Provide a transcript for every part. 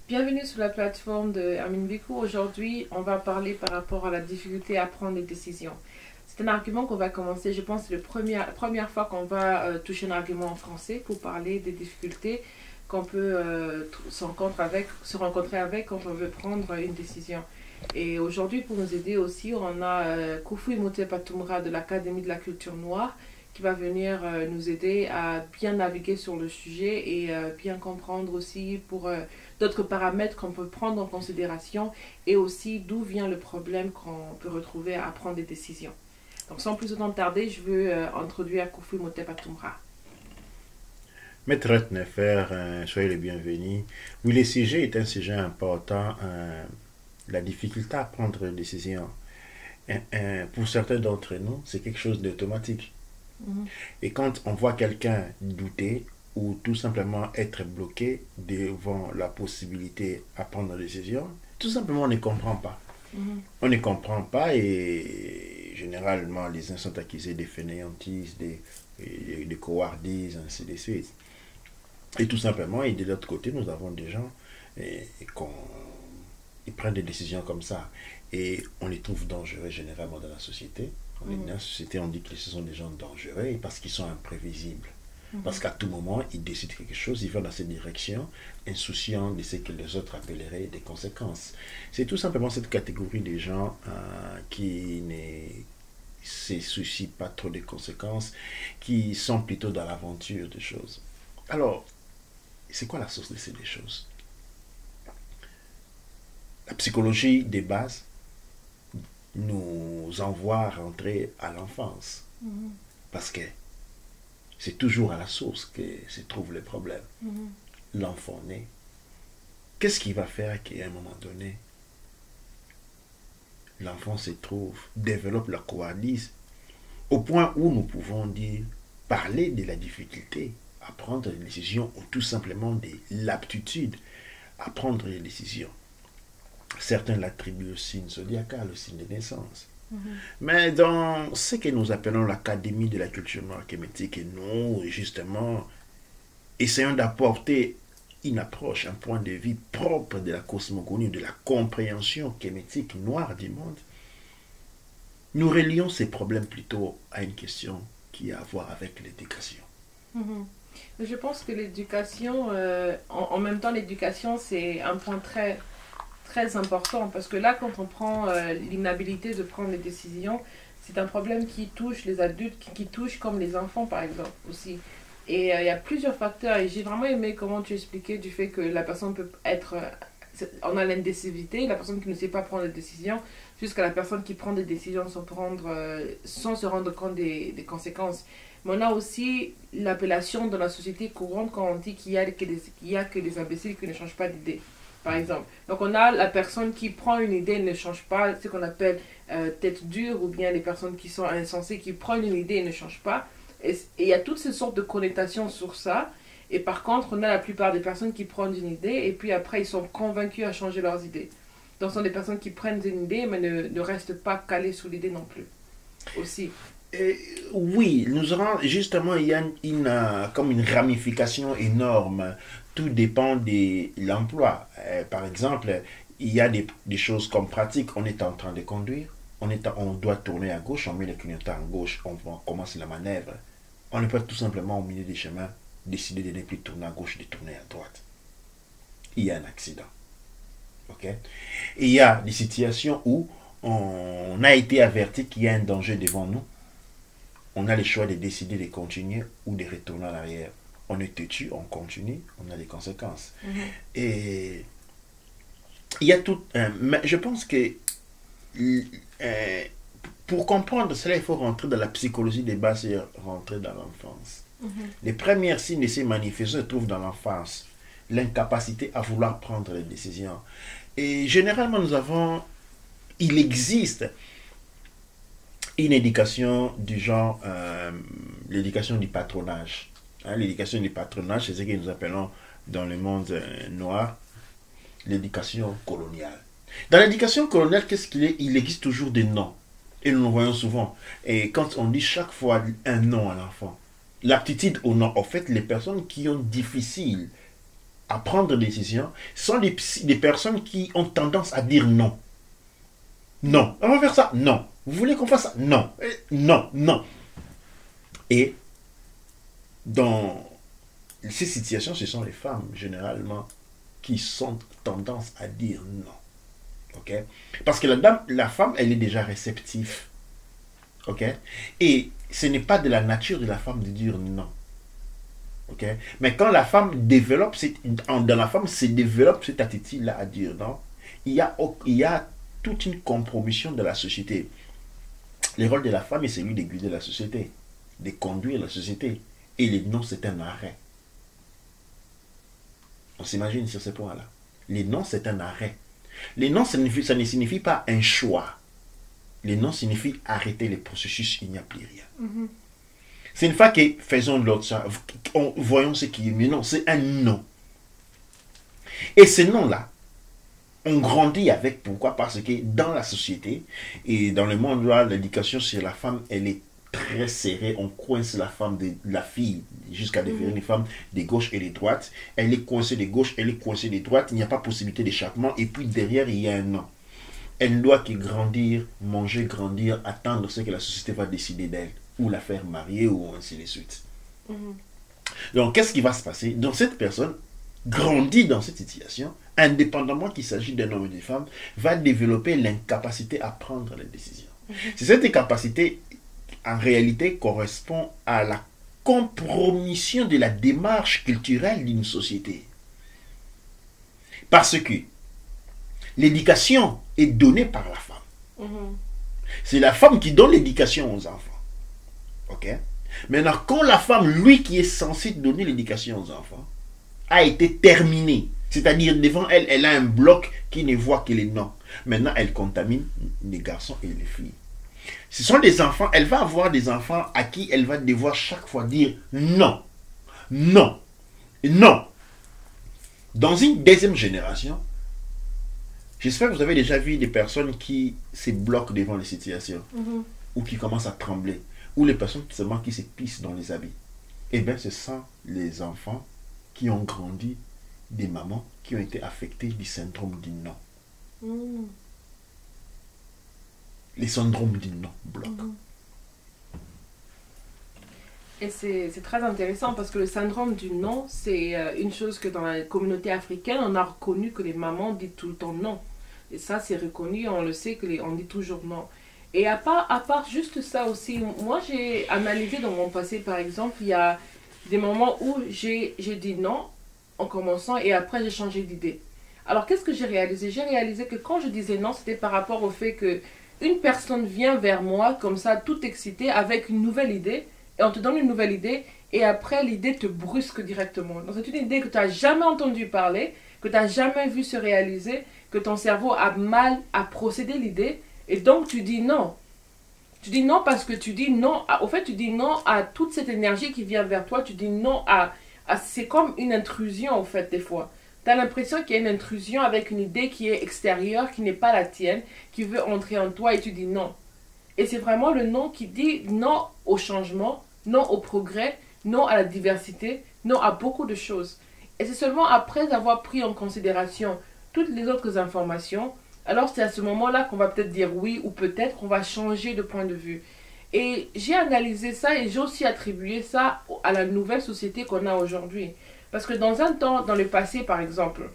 Bienvenue sur la plateforme de Hermine Bicou. Aujourd'hui, on va parler par rapport à la difficulté à prendre des décisions. C'est un argument qu'on va commencer, je pense, c'est la première fois qu'on va toucher un argument en français pour parler des difficultés qu'on peut se rencontrer avec quand on veut prendre une décision. Et aujourd'hui, pour nous aider aussi, on a Koufou Imhotep Atumra de l'Académie de la culture noire qui va venir nous aider à bien naviguer sur le sujet et bien comprendre aussi pour d'autres paramètres qu'on peut prendre en considération et aussi d'où vient le problème qu'on peut retrouver à prendre des décisions. Donc sans plus autant tarder, je veux introduire Koufou Imhotep Atumra. Maître Nefer, soyez les bienvenus. Oui, le sujet est un sujet important. La difficulté à prendre une décision, pour certains d'entre nous, c'est quelque chose d'automatique. Et quand on voit quelqu'un douter ou tout simplement être bloqué devant la possibilité à prendre une décision, tout simplement on ne comprend pas. On ne comprend pas et généralement les uns sont accusés de fainéantise, de cowardise, ainsi de suite. Et tout simplement, et de l'autre côté, nous avons des gens qui prennent des décisions comme ça. Et on les trouve dangereux généralement dans la société. Dans la société, on dit que ce sont des gens dangereux parce qu'ils sont imprévisibles. Parce qu'à tout moment, ils décident quelque chose, ils vont dans cette direction, insouciants de ce que les autres appelleraient des conséquences. C'est tout simplement cette catégorie des gens qui ne se soucient pas trop des conséquences, qui sont plutôt dans l'aventure des choses. Alors, c'est quoi la source de ces deux choses? La psychologie des bases nous envoie rentrer à l'enfance. Parce que c'est toujours à la source que se trouve le problème. L'enfant né. Qu'est-ce qui va faire qu'à un moment donné, l'enfant se trouve, développe la cowardise, au point où nous pouvons dire, parler de la difficulté à prendre des décisions ou tout simplement de l'aptitude à prendre des décisions. Certains l'attribuent au signe zodiacal, au signe de naissance. Mais dans ce que nous appelons l'Académie de la culture noire kémétique, nous, justement, essayons d'apporter une approche, un point de vue propre de la cosmogonie, de la compréhension kémétique noire du monde. Nous relions ces problèmes plutôt à une question qui a à voir avec l'éducation. Je pense que l'éducation, en même temps, l'éducation, c'est un point très, très important parce que là, quand on prend l'inhabilité de prendre des décisions, c'est un problème qui touche les adultes, qui touche comme les enfants, par exemple, aussi. Et il y a plusieurs facteurs et j'ai vraiment aimé comment tu expliquais du fait que la personne peut être... on a l'indécisivité, la personne qui ne sait pas prendre des décisions, jusqu'à la personne qui prend des décisions sans se rendre compte des conséquences. Mais on a aussi l'appellation dans la société courante quand on dit qu'il y a que des imbéciles qui ne changent pas d'idée, par exemple. Donc on a la personne qui prend une idée et ne change pas, ce qu'on appelle tête dure, ou bien les personnes qui sont insensées, qui prennent une idée et ne changent pas. Et il y a toutes ces sortes de connotations sur ça. Et par contre, on a la plupart des personnes qui prennent une idée et puis après, ils sont convaincus à changer leurs idées. Donc, ce sont des personnes qui prennent une idée mais ne restent pas calées sur l'idée non plus. Aussi. Oui, nous aurons justement, il y a comme une ramification énorme. Tout dépend de l'emploi. Par exemple, il y a des choses comme pratique. On est en train de conduire. On doit tourner à gauche, on met le clignotant à gauche, on commence la manœuvre. On ne peut tout simplement au milieu des chemins décider de ne plus tourner à gauche, de tourner à droite. Il y a un accident. Ok? Et il y a des situations où on a été averti qu'il y a un danger devant nous. On a le choix de décider de continuer ou de retourner en arrière. On est têtu, on continue, on a des conséquences. Et il y a tout. Mais je pense que pour comprendre cela, il faut rentrer dans la psychologie des bases et rentrer dans l'enfance. Les premiers signes de ces manifestations se trouvent dans l'enfance. L'incapacité à vouloir prendre les décisions. Et généralement, il existe une éducation du genre, l'éducation du patronage. L'éducation du patronage, c'est ce que nous appelons dans le monde noir, l'éducation coloniale. Dans l'éducation coloniale, qu'est-ce qu'il est? Il existe toujours des noms. Et nous le voyons souvent. Et quand on dit chaque fois un nom à l'enfant, l'aptitude au nom, en fait, les personnes qui ont difficile à prendre des décisions sont des personnes qui ont tendance à dire non. Non. On va faire ça? Non. Vous voulez qu'on fasse ça? Non. Non, non. Et dans ces situations, ce sont les femmes, généralement, qui sont tendance à dire non. Ok? Parce que la femme, elle est déjà réceptive. Ok? Et ce n'est pas de la nature de la femme de dire non. Ok? Mais quand la femme développe, dans la femme se développe cette attitude-là à dire non, il y a toute une compromission de la société. Le rôle de la femme est celui de guider la société, de conduire la société. Et le non, c'est un arrêt. On s'imagine sur ce point-là. Le non, c'est un arrêt. Le non, ça ne signifie pas un choix. Le non signifie arrêter le processus, il n'y a plus rien. C'est une fois que faisons l'autre ça, voyons ce qui est mieux. Non, c'est un non. Et ce non-là, on grandit avec. Pourquoi? Parce que dans la société et dans le monde là, l'éducation sur la femme, elle est très serrée. On coince la femme, la fille, jusqu'à devenir une femme de gauche et de droite. Elle est coincée de gauche, elle est coincée de droite. Il n'y a pas possibilité d'échappement. Et puis derrière, il y a un non. Elle ne doit que grandir, manger, grandir, attendre ce que la société va décider d'elle. Ou la faire marier, ou ainsi de suite. Donc, qu'est-ce qui va se passer? Donc, cette personne grandit dans cette situation, indépendamment qu'il s'agit d'un homme ou d'une femme, va développer l'incapacité à prendre les décisions. C'est cette incapacité, en réalité, correspond à la compromission de la démarche culturelle d'une société. Parce que l'éducation est donnée par la femme. C'est la femme qui donne l'éducation aux enfants. Ok? Maintenant, quand la femme, lui qui est censé donner l'éducation aux enfants, a été terminée, c'est-à-dire devant elle, elle a un bloc qui ne voit que les noms. Maintenant, elle contamine les garçons et les filles. Ce sont des enfants, elle va avoir des enfants à qui elle va devoir chaque fois dire non, non, non. Dans une deuxième génération, j'espère que vous avez déjà vu des personnes qui se bloquent devant les situations, ou qui commencent à trembler, ou les personnes seulement qui se pissent dans les habits. Eh bien, ce sont les enfants qui ont grandi des mamans qui ont été affectées du syndrome du non. Les syndromes du non bloquent. Et c'est très intéressant parce que le syndrome du non, c'est une chose que dans la communauté africaine, on a reconnu que les mamans disent tout le temps non. Et ça, c'est reconnu, on le sait qu'on dit toujours non. Et à part juste ça aussi, moi j'ai analysé dans mon passé, par exemple, il y a des moments où j'ai dit non en commençant et après j'ai changé d'idée. Alors qu'est-ce que j'ai réalisé? J'ai réalisé que quand je disais non, c'était par rapport au fait que une personne vient vers moi comme ça, toute excitée, avec une nouvelle idée, et on te donne une nouvelle idée, et après l'idée te brusque directement. Donc c'est une idée que tu n'as jamais entendu parler, que tu n'as jamais vu se réaliser, que ton cerveau a mal à procéder l'idée, et donc tu dis non. Tu dis non parce que tu dis non, au fait tu dis non à toute cette énergie qui vient vers toi, tu dis non c'est comme une intrusion au fait des fois. Tu as l'impression qu'il y a une intrusion avec une idée qui est extérieure, qui n'est pas la tienne, qui veut entrer en toi et tu dis non. Et c'est vraiment le non qui dit non au changement, non au progrès, non à la diversité, non à beaucoup de choses. Et c'est seulement après avoir pris en considération toutes les autres informations, alors c'est à ce moment-là qu'on va peut-être dire oui ou peut-être qu'on va changer de point de vue. Et j'ai analysé ça et j'ai aussi attribué ça à la nouvelle société qu'on a aujourd'hui. Parce que dans un temps, dans le passé par exemple,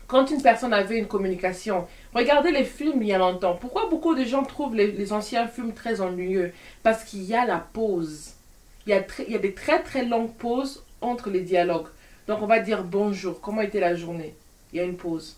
quand une personne avait une communication, regardez les films il y a longtemps. Pourquoi beaucoup de gens trouvent les anciens films très ennuyeux? Parce qu'il y a la pause. Il y a des très très longues pauses entre les dialogues. Donc on va dire bonjour, comment était la journée? Il y a une pause.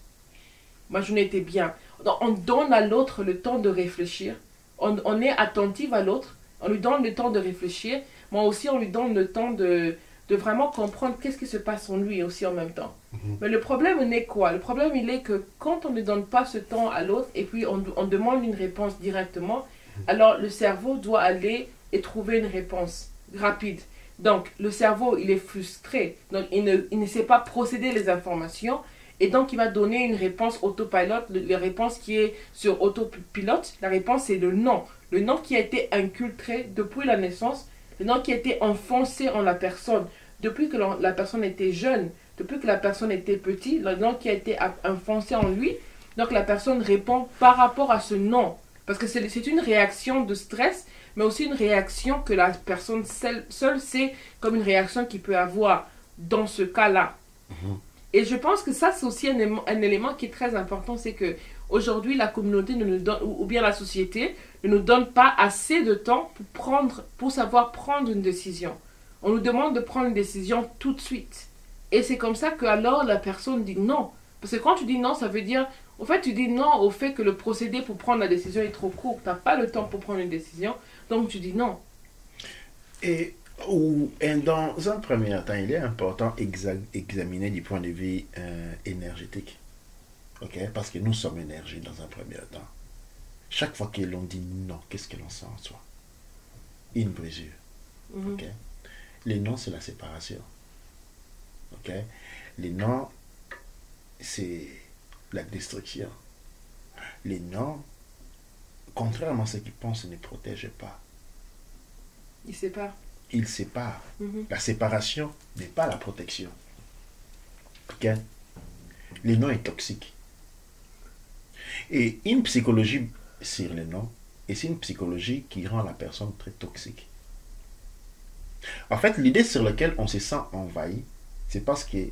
Ma journée était bien. Donc, on donne à l'autre le temps de réfléchir. On est attentif à l'autre. On lui donne le temps de réfléchir. Moi aussi, on lui donne le temps de vraiment comprendre qu'est-ce qui se passe en lui aussi en même temps. Mais le problème, il est quoi? Le problème, il est que quand on ne donne pas ce temps à l'autre et puis on demande une réponse directement, alors le cerveau doit aller et trouver une réponse rapide. Donc, le cerveau, il est frustré. Donc, il ne sait pas procéder les informations. Et donc, il va donner une réponse autopilote, la réponse qui est sur autopilote. La réponse, c'est le non. Le non qui a été incultré depuis la naissance, le non qui a été enfoncé en la personne depuis que la personne était jeune, depuis que la personne était petite, le non qui a été enfoncé en lui. Donc la personne répond par rapport à ce non. Parce que c'est une réaction de stress, mais aussi une réaction que la personne seule sait comme une réaction qu'il peut avoir dans ce cas-là. Et je pense que ça, c'est aussi un élément qui est très important, c'est que aujourd'hui la communauté ne nous donne, ou bien la société ne nous donne pas assez de temps pour savoir prendre une décision. On nous demande de prendre une décision tout de suite. Et c'est comme ça que alors la personne dit non. Parce que quand tu dis non, ça veut dire, au fait, tu dis non au fait que le procédé pour prendre la décision est trop court. Tu n'as pas le temps pour prendre une décision, donc tu dis non. Et dans un premier temps, il est important d'examiner du point de vue énergétique. Ok? Parce que nous sommes énergie dans un premier temps. Chaque fois que l'on dit non, qu'est-ce que l'on sent en soi? Une brisure. Ok? Les non, c'est la séparation. Ok? Les non, c'est la destruction. Les non, contrairement à ce qu'ils pensent, ne protègent pas. Ils séparent. Ils séparent. La séparation n'est pas la protection. Ok? Les non est toxique. Et une psychologie sur les non, et c'est une psychologie qui rend la personne très toxique. En fait, l'idée sur laquelle on se sent envahi, c'est parce que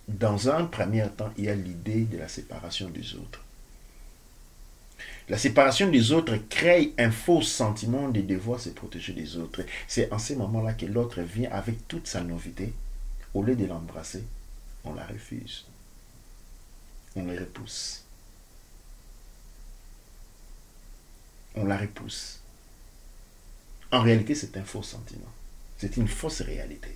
dans un premier temps, il y a l'idée de la séparation des autres. La séparation des autres crée un faux sentiment de devoir se protéger des autres. C'est en ces moments-là que l'autre vient avec toute sa novité. Au lieu de l'embrasser, on la refuse. On la repousse. On la repousse. En réalité, c'est un faux sentiment. C'est une fausse réalité.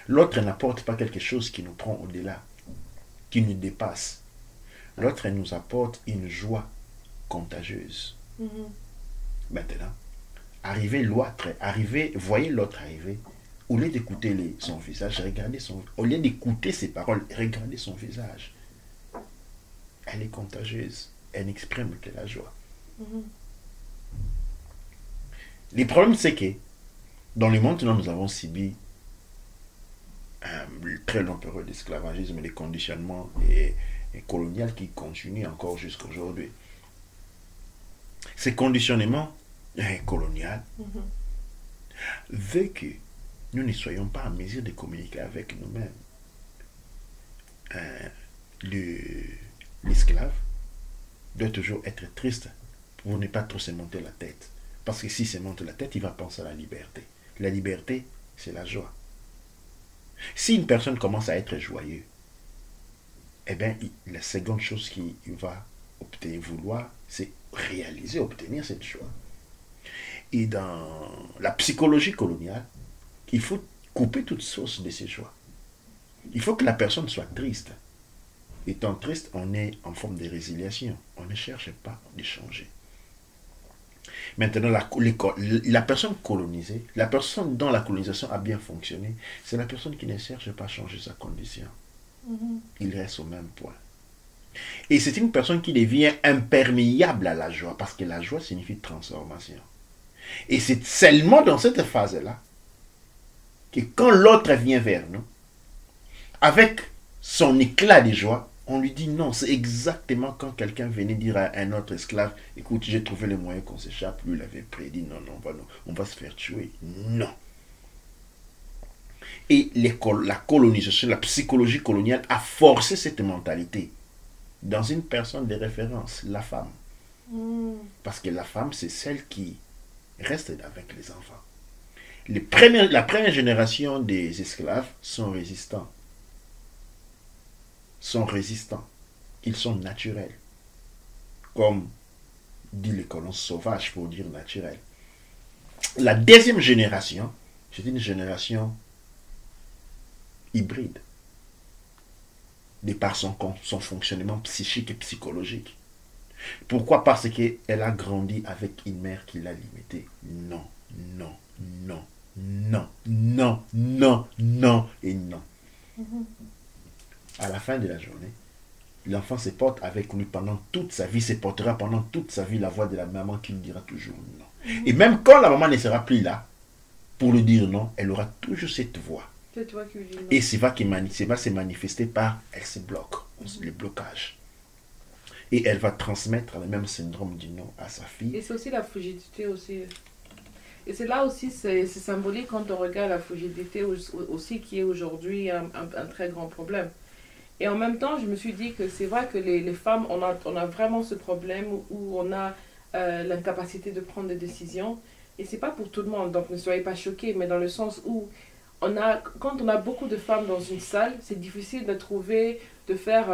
L'autre n'apporte pas quelque chose qui nous prend au-delà, qui nous dépasse. L'autre nous apporte une joie contagieuse. Maintenant, voyez l'autre arriver, au lieu d'écouter son visage, au lieu d'écouter ses paroles, regardez son visage. Elle est contagieuse, elle n'exprime que la joie. Le problème, c'est que dans le monde où nous avons subi un très long période d'esclavagisme et de conditionnement et colonial qui continue encore jusqu'à aujourd'hui. Ces conditionnements colonial veut que nous ne soyons pas en mesure de communiquer avec nous-mêmes. L'esclave doit toujours être triste pour ne pas trop se monter la tête. Parce que s'il se monte la tête, il va penser à la liberté. La liberté, c'est la joie. Si une personne commence à être joyeux, eh bien, la seconde chose qu'il va vouloir, c'est obtenir cette joie. Et dans la psychologie coloniale, il faut couper toute source de ces joies. Il faut que la personne soit triste. Étant triste, on est en forme de résiliation. On ne cherche pas de changer. Maintenant, la personne colonisée, la personne dont la colonisation a bien fonctionné, c'est la personne qui ne cherche pas à changer sa condition. Il reste au même point. Et c'est une personne qui devient imperméable à la joie, parce que la joie signifie transformation. Et c'est seulement dans cette phase-là que quand l'autre vient vers nous, avec son éclat de joie, on lui dit non. C'est exactement quand quelqu'un venait dire à un autre esclave, écoute, j'ai trouvé le moyen qu'on s'échappe. Lui, il avait prédit, non, on va se faire tuer. Non. Et la colonisation, la psychologie coloniale a forcé cette mentalité dans une personne de référence, la femme. Parce que la femme, c'est celle qui reste avec les enfants. La première génération des esclaves sont résistants. Ils sont naturels. Comme dit les colons sauvages pour dire naturel. La deuxième génération, c'est une génération hybride. De par son fonctionnement psychique et psychologique. Pourquoi? Parce qu'elle a grandi avec une mère qui l'a limitée. Non, non, non, non, non, non, non et non. À la fin de la journée, l'enfant se porte avec lui pendant toute sa vie, se portera pendant toute sa vie la voix de la maman qui lui dira toujours non. Et même quand la maman ne sera plus là, pour lui dire non, elle aura toujours cette voix. C'est toi qui dis non. Et ça va se manifester par, elle se bloque, le blocage. Et elle va transmettre le même syndrome du non à sa fille. Et c'est aussi la frigidité aussi. Et c'est là aussi, c'est symbolique quand on regarde la frigidité aussi qui est aujourd'hui un très grand problème. Et en même temps, je me suis dit que c'est vrai que les femmes, on a vraiment ce problème où on a l'incapacité de prendre des décisions. Et c'est pas pour tout le monde, donc ne soyez pas choqués, mais dans le sens où quand on a beaucoup de femmes dans une salle, c'est difficile de faire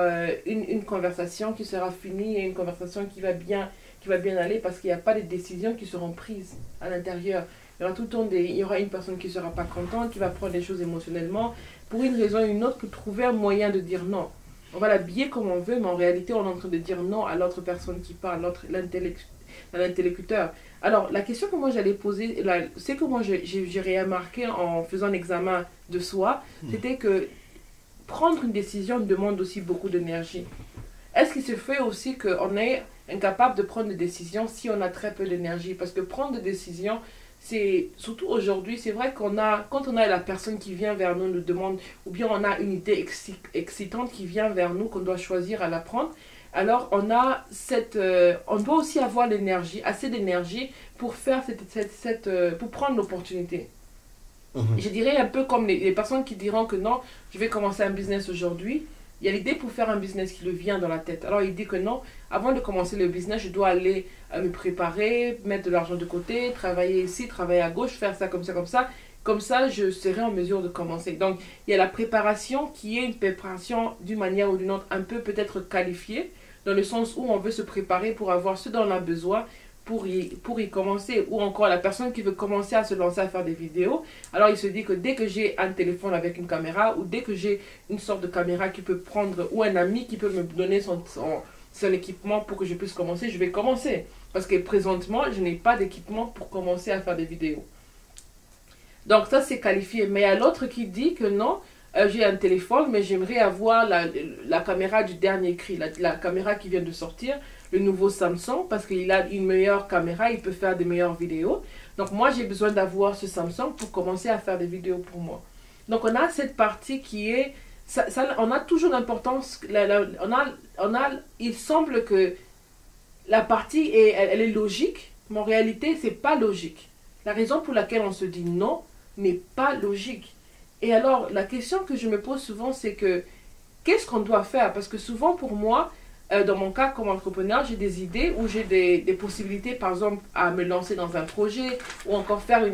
une conversation qui sera finie et une conversation qui va bien aller parce qu'il n'y a pas de décisions qui seront prises à l'intérieur. Il y aura tout le temps il y aura une personne qui ne sera pas contente, qui va prendre les choses émotionnellement, pour une raison ou une autre, pour trouver un moyen de dire non. On va l'habiller comme on veut, mais en réalité, on est en train de dire non à l'autre personne qui parle, l'interlocuteur. Alors, la question que moi j'allais poser, c'est que moi j'ai remarqué en faisant l'examen de soi, c'était que prendre une décision demande aussi beaucoup d'énergie. Est-ce qu'il se fait aussi qu'on est incapable de prendre des décisions si on a très peu d'énergie? Parce que prendre des décisions, c'est surtout aujourd'hui, c'est vrai quand on a la personne qui vient vers nous, nous demande, ou bien on a une idée excitante qui vient vers nous, qu'on doit choisir à la prendre, alors on doit aussi avoir l'énergie, assez d'énergie pour faire pour prendre l'opportunité. Je dirais un peu comme les personnes qui diront que non, je vais commencer un business aujourd'hui. Il y a l'idée pour faire un business qui lui vient dans la tête. Alors il dit que non, avant de commencer le business, je dois aller me préparer, mettre de l'argent de côté, travailler ici, travailler à gauche, faire ça comme ça, comme ça. Comme ça, je serai en mesure de commencer. Donc, il y a la préparation qui est une préparation d'une manière ou d'une autre un peu peut-être qualifiée, dans le sens où on veut se préparer pour avoir ce dont on a besoin pour y commencer. Ou encore la personne qui veut commencer à se lancer à faire des vidéos, alors il se dit que dès que j'ai un téléphone avec une caméra, ou dès que j'ai une sorte de caméra qui peut prendre, ou un ami qui peut me donner son équipement pour que je puisse commencer, je vais commencer. Parce que présentement, je n'ai pas d'équipement pour commencer à faire des vidéos. Donc ça c'est qualifié. Mais il y a l'autre qui dit que non, j'ai un téléphone, mais j'aimerais avoir la caméra du dernier cri, la caméra qui vient de sortir, le nouveau Samsung, parce qu'il a une meilleure caméra, il peut faire des meilleures vidéos. Donc moi j'ai besoin d'avoir ce Samsung pour commencer à faire des vidéos pour moi. Donc on a cette partie qui est, on a toujours l'importance, il semble que la partie elle est logique, mais en réalité c'est pas logique. La raison pour laquelle on se dit non n'est pas logique. Et alors, la question que je me pose souvent, c'est que, qu'est-ce qu'on doit faire? Parce que souvent, pour moi, dans mon cas comme entrepreneur, j'ai des idées ou j'ai des possibilités, par exemple, à me lancer dans un projet, ou encore faire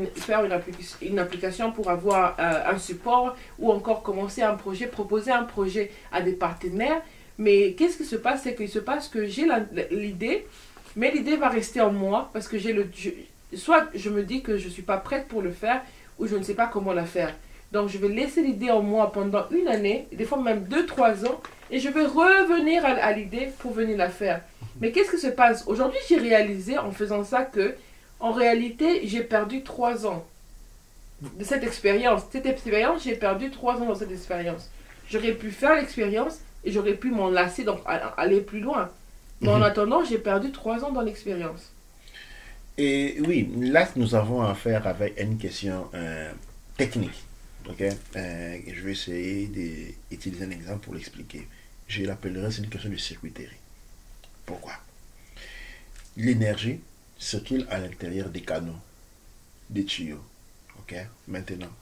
une application pour avoir un support, ou encore commencer un projet, proposer un projet à des partenaires. Mais qu'est-ce qui se passe? C'est qu'il se passe que j'ai l'idée, mais l'idée va rester en moi, parce que soit je me dis que je ne suis pas prête pour le faire, ou je ne sais pas comment la faire. Donc, je vais laisser l'idée en moi pendant une année, des fois même 2-3 ans, et je vais revenir à l'idée pour venir la faire. Mais qu'est-ce qui se passe? Aujourd'hui, j'ai réalisé en faisant ça que, en réalité, j'ai perdu 3 ans de cette expérience. Cette expérience, j'ai perdu 3 ans dans cette expérience. J'aurais pu faire l'expérience et j'aurais pu m'en lasser, donc aller plus loin. Mais en attendant, j'ai perdu 3 ans dans l'expérience. Et oui, là, nous avons affaire avec une question technique. Okay? Je vais essayer d'utiliser un exemple pour l'expliquer. Je l'appellerai, c'est une question de circuiterie. Pourquoi? L'énergie circule à l'intérieur des canaux, des tuyaux. Okay? Maintenant,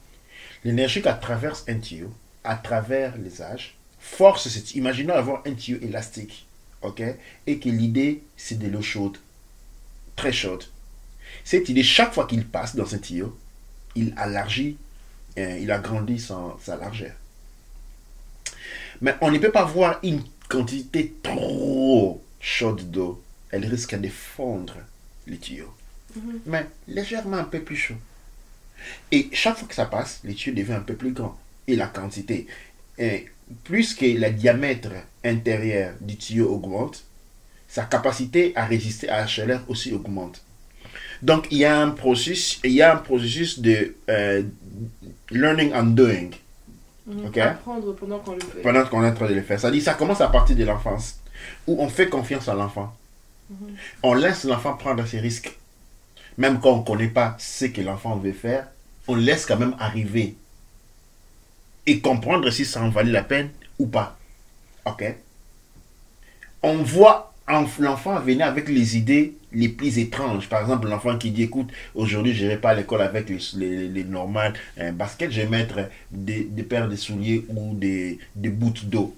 l'énergie qui traverse un tuyau, à travers les âges, force cette... Imaginons avoir un tuyau élastique, okay? Et que l'idée, c'est de l'eau chaude, très chaude. Cette idée, chaque fois qu'il passe dans ce tuyau, il agrandit sa largeur. Mais on ne peut pas voir une quantité trop chaude d'eau. Elle risque de fondre le tuyau. Mais légèrement un peu plus chaud. Et chaque fois que ça passe, le tuyau devient un peu plus grand. Et la quantité, plus que le diamètre intérieur du tuyau augmente, sa capacité à résister à la chaleur aussi augmente. Donc, il y a un processus de learning and doing. Okay? Apprendre pendant qu'on le fait. Pendant qu'on est en train de le faire. C'est-à-dire, ça commence à partir de l'enfance, où on fait confiance à l'enfant. On laisse l'enfant prendre ses risques. Même quand on ne connaît pas ce que l'enfant veut faire, on laisse quand même arriver. et comprendre si ça en valait la peine ou pas. Ok? On voit l'enfant venir avec les idées les plus étranges. Par exemple, l'enfant qui dit, écoute, aujourd'hui, je n'irai pas à l'école avec les normales baskets, je vais mettre des paires de souliers ou des boots d'eau.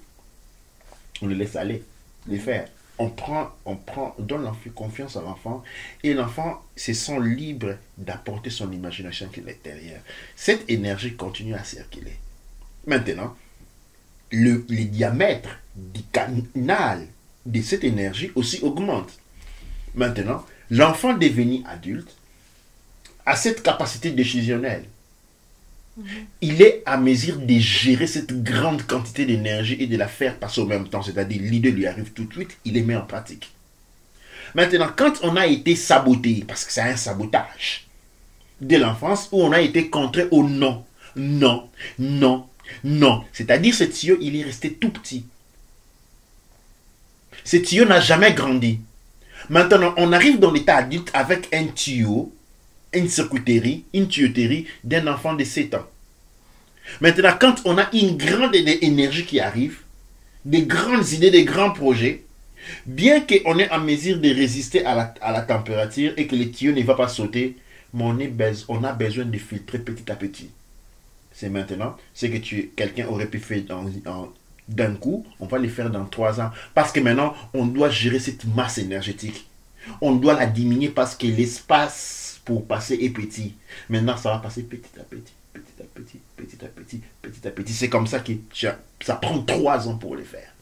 On le laisse aller, les faire. On donne confiance à l'enfant et l'enfant se sent libre d'apporter son imagination qui est à l'intérieur. Cette énergie continue à circuler. Maintenant, les diamètres du canal de cette énergie aussi augmente. Maintenant, l'enfant devenu adulte a cette capacité décisionnelle. Il est à mesure de gérer cette grande quantité d'énergie et de la faire passer au même temps. C'est-à-dire, l'idée lui arrive tout de suite, il les met en pratique. Maintenant, quand on a été saboté, parce que c'est un sabotage de l'enfance, où on a été contré au non, non, non, non. C'est-à-dire, ce tuyau, il est resté tout petit. Ce tuyau n'a jamais grandi. Maintenant, on arrive dans l'état adulte avec un tuyau, une circuiterie, une tuyauterie d'un enfant de 7 ans. Maintenant, quand on a une grande énergie qui arrive, des grandes idées, des grands projets, bien qu'on est en mesure de résister à la température et que le tuyau ne va pas sauter, mais on a besoin de filtrer petit à petit. C'est maintenant, c'est que quelqu'un aurait pu faire d'un coup, on va le faire dans 3 ans. Parce que maintenant, on doit gérer cette masse énergétique. On doit la diminuer parce que l'espace pour passer est petit. Maintenant, ça va passer petit à petit, petit à petit, petit à petit, petit à petit. C'est comme ça que ça prend 3 ans pour le faire.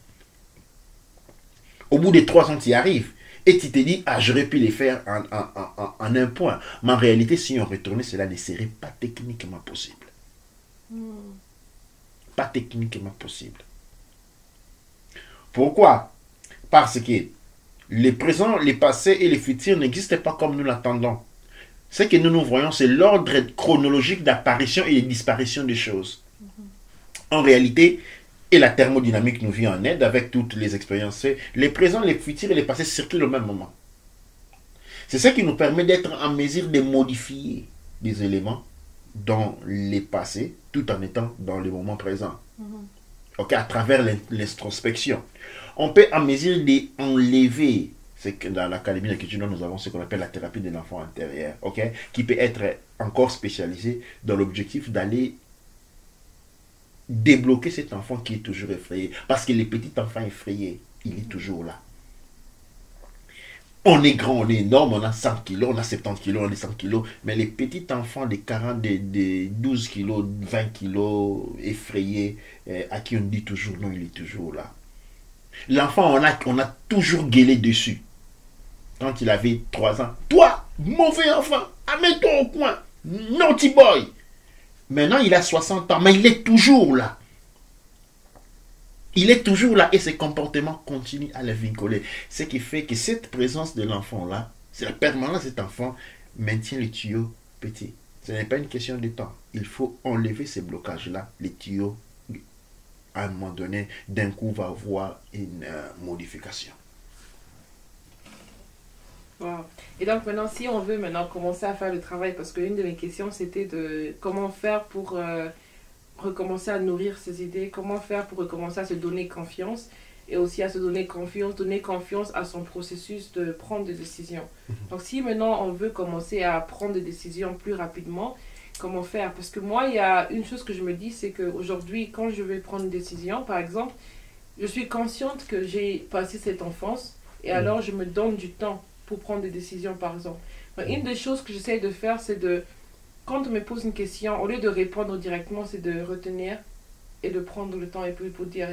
Au bout de 3 ans, tu y arrives. Et tu te dis, ah, j'aurais pu les faire en un point. Mais en réalité, si on retournait, cela ne serait pas techniquement possible. Pas techniquement possible. Pourquoi? Parce que les présents, les passés et les futurs n'existent pas comme nous l'attendons. Ce que nous voyons, c'est l'ordre chronologique d'apparition et de disparition des choses. En réalité, et la thermodynamique nous vient en aide avec toutes les expériences. Les présents, les futurs et les passés circulent au même moment. C'est ce qui nous permet d'être en mesure de modifier des éléments dans les passés tout en étant dans le moment présent. Okay, à travers l'introspection. On peut en mesure d'enlever, c'est que dans l'académie de culture, nous avons ce qu'on appelle la thérapie de l'enfant intérieur, okay, qui peut être encore spécialisée dans l'objectif d'aller débloquer cet enfant qui est toujours effrayé. Parce que les petits enfants effrayés, il est toujours là. On est grand, on est énorme, on a 100 kilos, on a 70 kilos, on a 100 kilos. Mais les petits enfants de 40, de 12 kilos, 20 kilos, effrayés, à qui on dit toujours non, il est toujours là. L'enfant, on a toujours gueulé dessus. Quand il avait 3 ans. Toi, mauvais enfant, amène-toi au coin. Naughty boy. Maintenant, il a 60 ans, mais il est toujours là. Il est toujours là et ses comportements continuent à le vinculer. Ce qui fait que cette présence de l'enfant-là, c'est la permanence de cet enfant, maintient le tuyau petit. Ce n'est pas une question de temps. Il faut enlever ces blocages-là. Les tuyaux, à un moment donné, d'un coup, va avoir une modification. Wow. Et donc maintenant, si on veut maintenant commencer à faire le travail, parce qu'une de mes questions, c'était de comment faire pour recommencer à nourrir ses idées, comment faire pour recommencer à se donner confiance, et aussi à se donner confiance à son processus de prendre des décisions. Donc si maintenant on veut commencer à prendre des décisions plus rapidement, comment faire? Parce que moi, il y a une chose que je me dis, c'est qu'aujourd'hui, quand je vais prendre une décision, par exemple, je suis consciente que j'ai passé cette enfance, et alors je me donne du temps pour prendre des décisions, par exemple. Donc, une des choses que j'essaie de faire, c'est de, quand on me pose une question, au lieu de répondre directement, c'est de retenir et de prendre le temps et puis pour dire,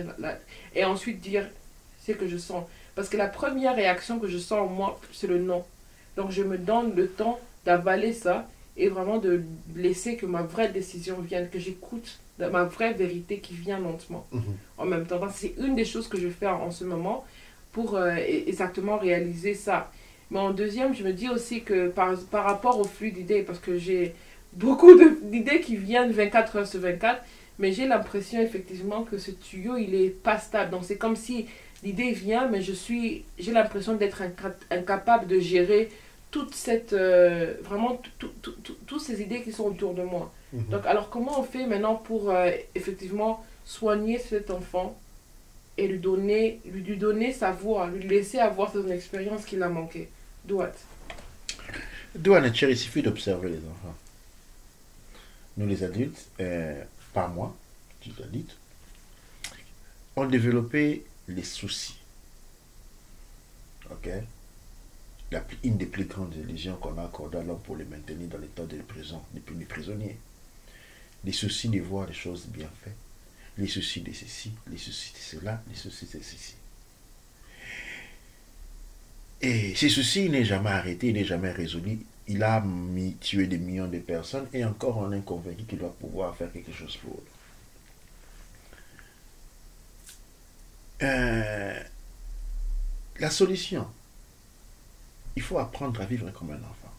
et ensuite dire ce que je sens. Parce que la première réaction que je sens en moi, c'est le non. Donc je me donne le temps d'avaler ça et vraiment de laisser que ma vraie décision vienne, que j'écoute ma vraie vérité qui vient lentement. En même temps, c'est une des choses que je fais en ce moment pour exactement réaliser ça. Mais en deuxième, je me dis aussi que par rapport au flux d'idées, parce que j'ai beaucoup d'idées qui viennent 24 heures sur 24, mais j'ai l'impression effectivement que ce tuyau, il est pas stable. Donc c'est comme si l'idée vient, mais j'ai l'impression d'être incapable de gérer toute cette, vraiment toutes ces idées qui sont autour de moi. Donc, alors comment on fait maintenant pour effectivement soigner cet enfant et lui donner sa voix, lui laisser avoir son expérience qu'il a manqué? Doit. D'où il suffit d'observer les enfants. Nous les adultes, par moi, les adultes, ont développé les soucis. Ok? Une des plus grandes religions qu'on a accordées à l'homme pour les maintenir dans l'état de prison, des prisonniers. Les soucis de voir les choses bien faites, les soucis de ceci, les soucis de cela, les soucis de ceci. Et ces soucis, il n'est jamais arrêté, il n'est jamais résolu. Il a tué des millions de personnes et encore on est convaincu qu'il doit pouvoir faire quelque chose pour eux. La solution, il faut apprendre à vivre comme un enfant.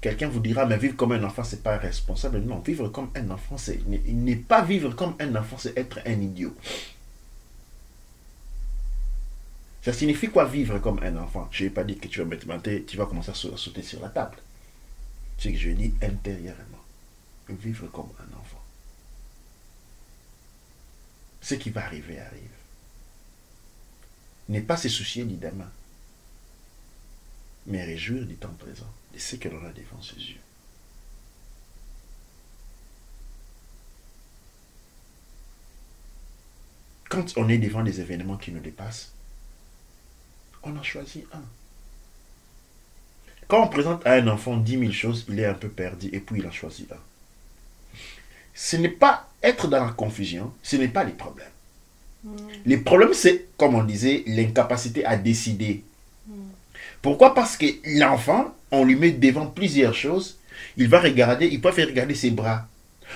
Quelqu'un vous dira, mais vivre comme un enfant, c'est pas responsable. Non, vivre comme un enfant, c'est n'est pas vivre comme un enfant, c'est être un idiot. Ça signifie quoi vivre comme un enfant? Je n'ai pas dit que tu vas tu vas commencer à sauter sur la table. C'est que je dis intérieurement. Vivre comme un enfant. Ce qui va arriver arrive. Ne pas se soucier du demain, mais réjouir du temps présent, de ce que l'on a devant ses yeux. Quand on est devant des événements qui nous dépassent, on en choisit un. Quand on présente à un enfant 10 000 choses, il est un peu perdu et puis il en choisit un. Ce n'est pas être dans la confusion, ce n'est pas les problèmes. Les problèmes, c'est, comme on disait, l'incapacité à décider. Pourquoi? Parce que l'enfant, on lui met devant plusieurs choses, il va regarder, il peut faire regarder ses bras.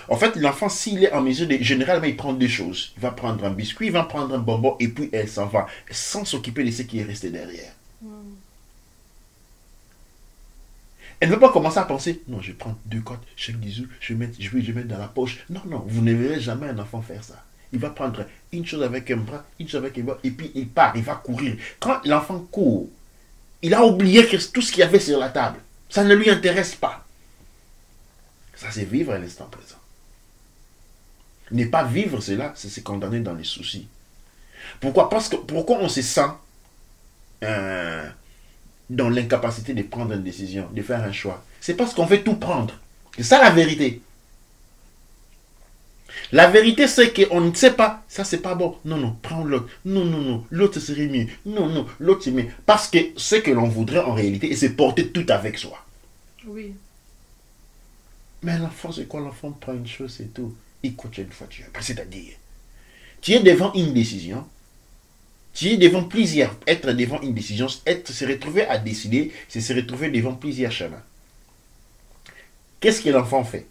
En fait, l'enfant, s'il est en mesure de... Généralement, il prend deux choses. Il va prendre un biscuit, il va prendre un bonbon, et puis elle s'en va, sans s'occuper de ce qui est resté derrière. Elle ne veut pas commencer à penser, non, je prends deux côtes, chaque bisou, je vais mettre dans la poche. Non, non, vous ne verrez jamais un enfant faire ça. Il va prendre une chose avec un bras, une chose avec un bras, et puis il part, il va courir. Quand l'enfant court, il a oublié que tout ce qu'il y avait sur la table. Ça ne lui intéresse pas. Ça, c'est vivre à l'instant présent. Ne pas vivre cela, c'est se condamner dans les soucis. Pourquoi? Parce que pourquoi on se sent dans l'incapacité de prendre une décision, de faire un choix? C'est parce qu'on veut tout prendre. C'est ça la vérité. La vérité, c'est qu'on ne sait pas, ça c'est pas bon. Non, non, prends l'autre. Non, non, non, l'autre serait mieux. Non, non, l'autre c'est mieux. Parce que ce que l'on voudrait en réalité, c'est porter tout avec soi. Oui. Mais l'enfant, c'est quoi? L'enfant prend une chose, c'est tout. Écoute, une fois tu as. C'est-à-dire, tu es devant une décision. Tu es devant plusieurs. Être devant une décision, se retrouver à décider, c'est se retrouver devant plusieurs chemins. Qu'est-ce que l'enfant fait?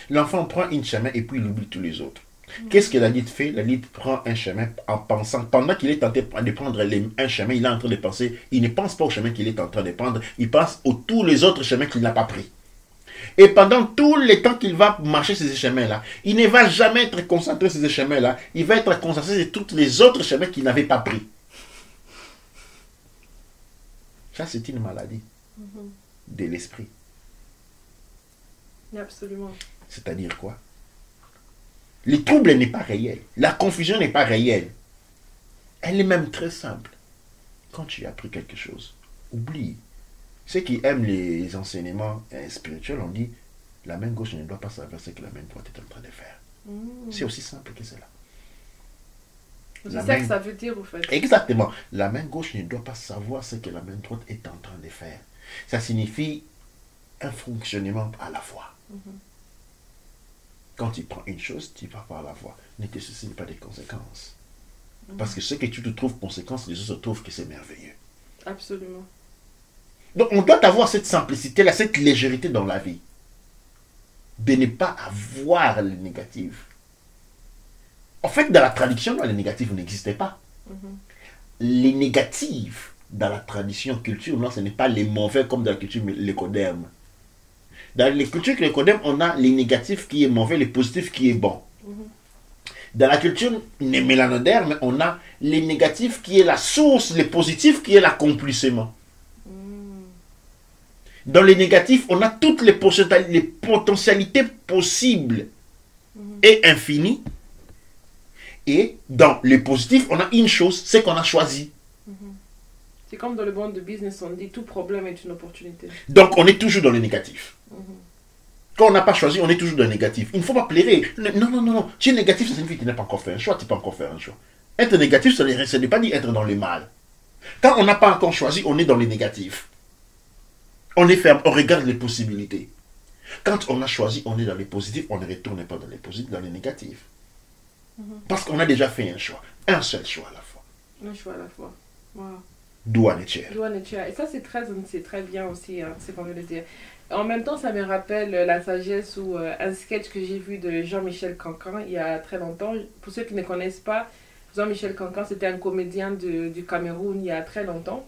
L'enfant prend un chemin et puis il oublie tous les autres. Qu'est-ce que l'adulte fait? L'adulte prend un chemin en pensant, pendant qu'il est tenté de prendre un chemin, il est en train de penser, il ne pense pas au chemin qu'il est en train de prendre, il pense aux tous les autres chemins qu'il n'a pas pris. Et pendant tout le temps qu'il va marcher sur ces chemins-là, il ne va jamais être concentré sur ces chemins-là, il va être concentré sur tous les autres chemins qu'il n'avait pas pris. Ça, c'est une maladie de l'esprit. Absolument. C'est-à-dire quoi? Le trouble n'est pas réel. La confusion n'est pas réelle. Elle est même très simple. Quand tu as appris quelque chose, oublie. Ceux qui aiment les enseignements spirituels, on dit la main gauche ne doit pas savoir ce que la main droite est en train de faire. C'est aussi simple que cela. C'est ça que ça veut dire, au fait. Exactement. La main gauche ne doit pas savoir ce que la main droite est en train de faire. Ça signifie un fonctionnement à la fois. Quand tu prends une chose, tu vas par la voie. Ne te soucie pas des conséquences. Parce que ce que tu te trouves conséquence, les autres trouvent que c'est merveilleux. Absolument. Donc on doit avoir cette simplicité-là, cette légèreté dans la vie. De ne pas avoir les négatifs. En fait, dans la tradition, les négatifs n'existaient pas. Les négatifs, dans la tradition culture, non, ce n'est pas les mauvais comme dans la culture l'écodème. Dans les cultures l'écodème, on a les négatifs qui est mauvais, les positifs qui est bon. Dans la culture mélanoderme, on a les négatifs qui est la source, les positifs qui est l'accomplissement. Dans les négatifs, on a toutes les potentialités possibles et infinies. Et dans les positifs, on a une chose, c'est qu'on a choisi. C'est comme dans le monde de business, on dit tout problème est une opportunité. Donc, on est toujours dans les négatifs. Quand on n'a pas choisi, on est toujours dans le négatif. Il ne faut pas plairer. Non, non, non, non. Tu es négatif, ça signifie que tu n'as pas encore fait un choix. Tu n'as pas encore fait un choix. Être négatif, ça ne veut pas dire être dans le mal. Quand on n'a pas encore choisi, on est dans les négatifs. On est ferme, on regarde les possibilités. Quand on a choisi, on est dans les positifs, on ne retourne pas dans les positifs, dans les négatifs. Parce qu'on a déjà fait un choix. Un seul choix à la fois. Un choix à la fois. Wow. Douane et tiers. Et ça, c'est très bien aussi, hein, c'est qu'on veut le dire. En même temps, ça me rappelle la sagesse ou un sketch que j'ai vu de Jean-Michel Cancan il y a très longtemps. Pour ceux qui ne connaissent pas, Jean-Michel Cancan, c'était un comédien du Cameroun il y a très longtemps.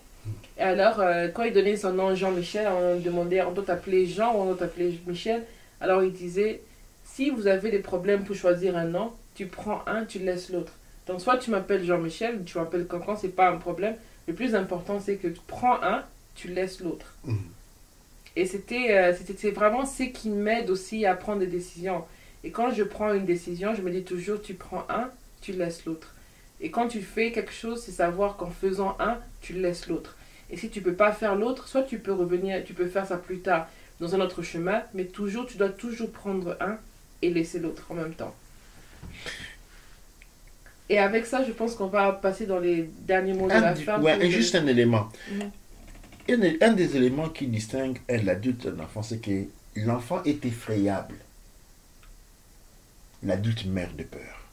Et alors, quand il donnait son nom Jean-Michel, on demandait, on doit t'appeler Jean ou on doit t'appeler Michel. Alors il disait, si vous avez des problèmes pour choisir un nom, tu prends un, tu laisses l'autre. Donc soit tu m'appelles Jean-Michel, ou tu m'appelles Cancan, c'est pas un problème. Le plus important, c'est que tu prends un, tu laisses l'autre. Et c'est vraiment ce qui m'aide aussi à prendre des décisions. Et quand je prends une décision, je me dis toujours, tu prends un, tu laisses l'autre. Et quand tu fais quelque chose, c'est savoir qu'en faisant un, tu laisses l'autre. Et si tu ne peux pas faire l'autre, soit tu peux revenir, tu peux faire ça plus tard dans un autre chemin, mais toujours, tu dois toujours prendre un et laisser l'autre en même temps. Et avec ça, je pense qu'on va passer dans les derniers mots de la fin. Ouais, juste un élément. Un des éléments qui distingue l'adulte de l'enfant, c'est que l'enfant est effrayable. L'adulte meurt de peur.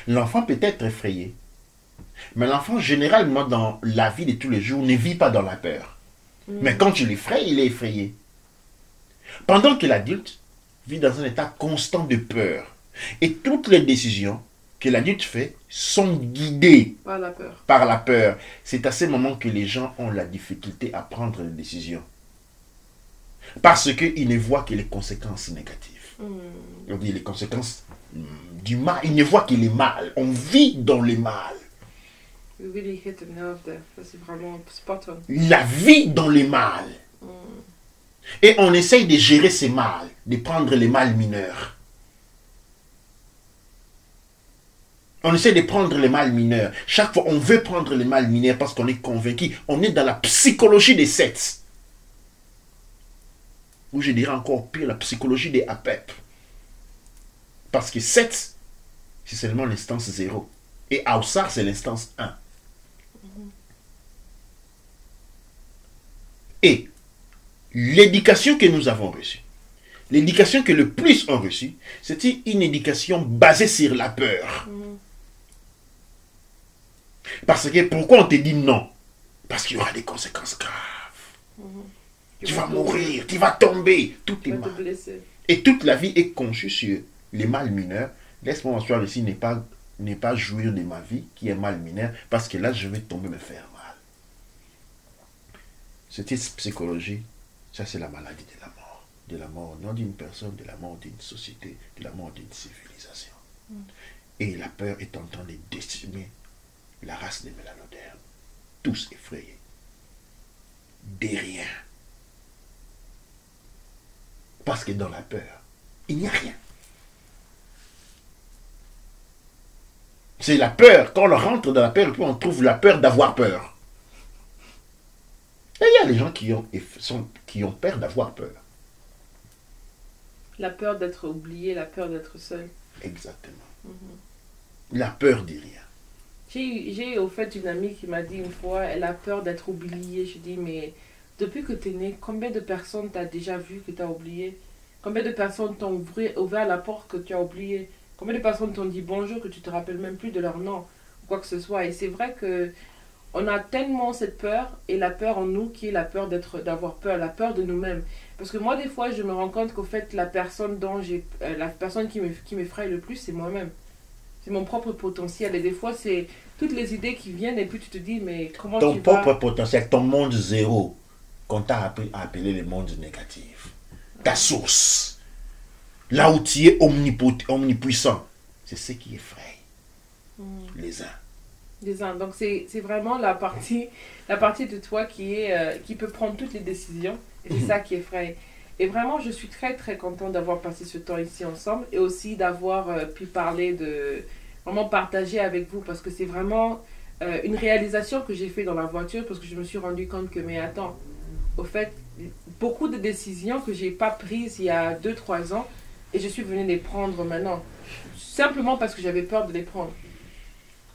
L'enfant peut être effrayé. Mais l'enfant, généralement, dans la vie de tous les jours, ne vit pas dans la peur. Mais quand tu l'effraies, il est effrayé. Pendant que l'adulte vit dans un état constant de peur. Et toutes les décisions que l'adulte fait sont guidées par la peur. C'est à ce moment que les gens ont la difficulté à prendre des décisions. Parce qu'ils ne voient que les conséquences négatives. On dit les conséquences du mal. Ils ne voient que les mal. On vit dans le mal. Really hit the nerve there. Ça, c'est vraiment spot on. La vie dans le mal. Et on essaye de gérer ces mal, de prendre les mal mineurs. On essaie de prendre les mal mineurs. Chaque fois, on veut prendre les mal mineurs parce qu'on est convaincu. On est dans la psychologie des sept. Ou je dirais encore pire, la psychologie des APEP. Parce que 7, c'est seulement l'instance 0. Et Aussar, c'est l'instance 1. Et l'éducation que nous avons reçue, l'éducation que le plus ont reçue, c'était une éducation basée sur la peur. Parce que pourquoi on te dit non? Parce qu'il y aura des conséquences graves. Tu vas mourir, tu vas tomber, tout est mal. Et toute la vie est conçue sur les mal mineurs. Laisse-moi m'asseoir ici, n'est pas jouir de ma vie qui est mal mineur, parce que là je vais tomber me faire mal. Cette psychologie, ça c'est la maladie de la mort. De la mort non d'une personne, de la mort d'une société, de la mort d'une civilisation. Et la peur est en train de décimer la race des mélanodermes. Tous effrayés. Des riens. Parce que dans la peur, il n'y a rien. C'est la peur. Quand on rentre dans la peur, on trouve la peur d'avoir peur. Et il y a des gens qui ont peur d'avoir peur. La peur d'être oublié, la peur d'être seul. Exactement. La peur de rien. J'ai au fait une amie qui m'a dit une fois, elle a peur d'être oubliée. Je dis, mais depuis que tu es né, combien de personnes t'as déjà vu que tu as oublié? Combien de personnes t'ont ouvert la porte que tu as oublié? Combien de personnes t'ont dit bonjour que tu te rappelles même plus de leur nom? Ou quoi que ce soit. Et c'est vrai que on a tellement cette peur, et la peur en nous qui est la peur d'avoir peur, la peur de nous-mêmes. Parce que moi, des fois, je me rends compte qu'au fait, la personne qui m'effraie le plus, c'est moi-même. C'est mon propre potentiel. Et des fois, c'est toutes les idées qui viennent, et puis tu te dis, mais comment ton propre potentiel, ton monde zéro, qu'on t'a appris à appeler le monde négatif. Ta source. Là où tu es omnipuissant. C'est ce qui effraie les uns. Design. Donc c'est vraiment la partie de toi qui peut prendre toutes les décisions. Et c'est ça qui effraie. Et vraiment, je suis très très contente d'avoir passé ce temps ici ensemble et aussi d'avoir pu parler vraiment partager avec vous parce que c'est vraiment une réalisation que j'ai fait dans la voiture parce que je me suis rendu compte que, mais attends, au fait, beaucoup de décisions que j'ai pas prises il y a 2 3 ans et je suis venue les prendre maintenant. Simplement parce que j'avais peur de les prendre.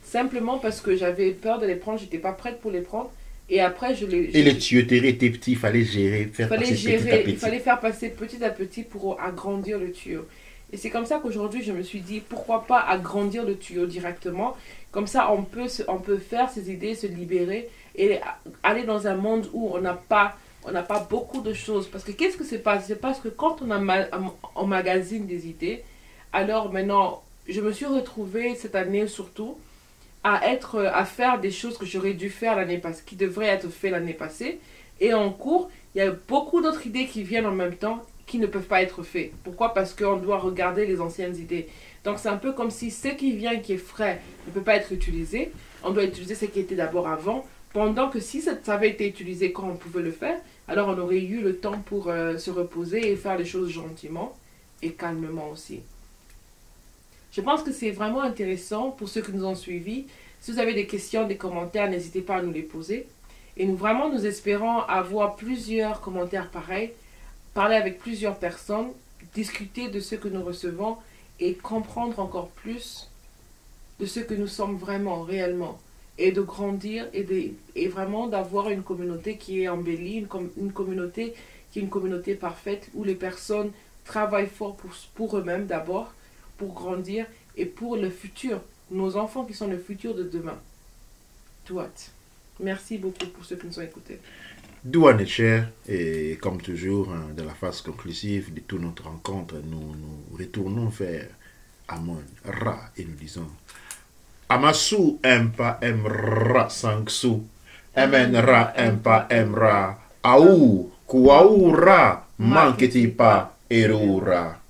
Simplement parce que j'avais peur de les prendre, j'étais pas prête pour les prendre. Et après, Et les tuyauteries étaient petits, il fallait gérer, faire passer petit à il petit. fallait faire passer petit à petit pour agrandir le tuyau. Et c'est comme ça qu'aujourd'hui, je me suis dit, pourquoi pas agrandir le tuyau directement. Comme ça, on peut faire ses idées, se libérer et aller dans un monde où on n'a pas beaucoup de choses. Parce que qu'est-ce que c'est pas? C'est parce que quand emmagasine des idées, alors maintenant, je me suis retrouvée cette année surtout à faire des choses que j'aurais dû faire l'année passée, qui devraient être faites l'année passée. Et en cours, il y a beaucoup d'autres idées qui viennent en même temps qui ne peuvent pas être faites. Pourquoi? Parce qu'on doit regarder les anciennes idées. Donc c'est un peu comme si ce qui vient, qui est frais, ne peut pas être utilisé. On doit utiliser ce qui était d'abord avant. Pendant que si ça avait été utilisé quand on pouvait le faire, alors on aurait eu le temps pour se reposer et faire les choses gentiment et calmement aussi. Je pense que c'est vraiment intéressant pour ceux qui nous ont suivis. Si vous avez des questions, des commentaires, n'hésitez pas à nous les poser. Et nous espérons avoir plusieurs commentaires pareils, parler avec plusieurs personnes, discuter de ce que nous recevons et comprendre encore plus de ce que nous sommes vraiment, réellement. Et de grandir et vraiment d'avoir une communauté qui est embellie, une communauté qui est une communauté parfaite où les personnes travaillent fort pour eux-mêmes d'abord, pour grandir et pour le futur, nos enfants qui sont le futur de demain. Douat. Merci beaucoup pour ceux qui nous ont écoutés. Douane cher, et comme toujours, dans la phase conclusive de toute notre rencontre, nous retournons vers Amon Ra et nous disons Amasu Empa Emra Sangsu Emenra Empa Emra Aou Kuaura Manketipa Erura.